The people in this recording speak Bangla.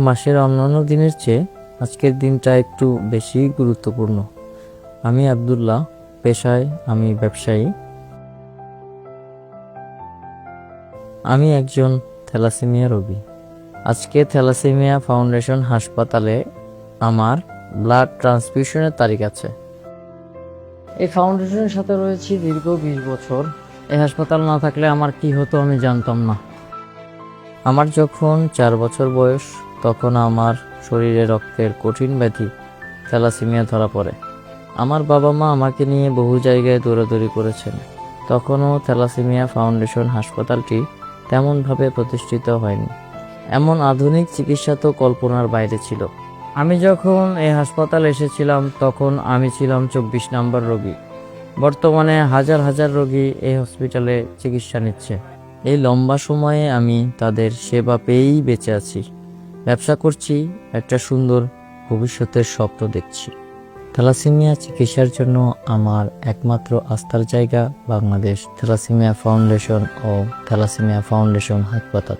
মাসের অন্যান্য দিনের চেয়ে আজকের দিনটা একটু বেশি গুরুত্বপূর্ণ। আমি আব্দুল্লাহ, পেশায় আমি ব্যবসায়ী। আমি একজন থ্যালাসেমিয়া রোগী। আজকে থ্যালাসেমিয়া ফাউন্ডেশন হাসপাতালে আমার ব্লাড ট্রান্সফিউশনের তারিখ আছে। এই ফাউন্ডেশনের সাথে রয়েছি দীর্ঘ 20 বছর। এই হাসপাতাল না থাকলে আমার কি হতো আমি জানতাম না। আমার যখন 4 বছর বয়স তখন আমার শরীরে রক্তের কঠিন ব্যাধি থ্যালাসেমিয়া ধরা পড়ে। আমার বাবা মা আমাকে নিয়ে বহু জায়গায় দৌড়াদৌড়ি করেছেন। তখনও থ্যালাসেমিয়া ফাউন্ডেশন হাসপাতালটি তেমনভাবে প্রতিষ্ঠিত হয়নি। এমন আধুনিক চিকিৎসা তো কল্পনার বাইরে ছিল। আমি যখন এই হাসপাতালে এসেছিলাম তখন আমি ছিলাম 24 নম্বর রোগী। বর্তমানে হাজার হাজার রোগী এই হসপিটালে চিকিৎসা নিচ্ছে। এই লম্বা সময়ে আমি তাদের সেবা পেয়েই বেঁচে আছি। ব্যবসা করছি, একটা সুন্দর ভবিষ্যতের স্বপ্ন দেখছি। থ্যালাসেমিয়া চিকিৎসার জন্য আমার একমাত্র আস্থার জায়গা বাংলাদেশ থ্যালাসেমিয়া ফাউন্ডেশন ও থ্যালাসেমিয়া ফাউন্ডেশন হাসপাতাল।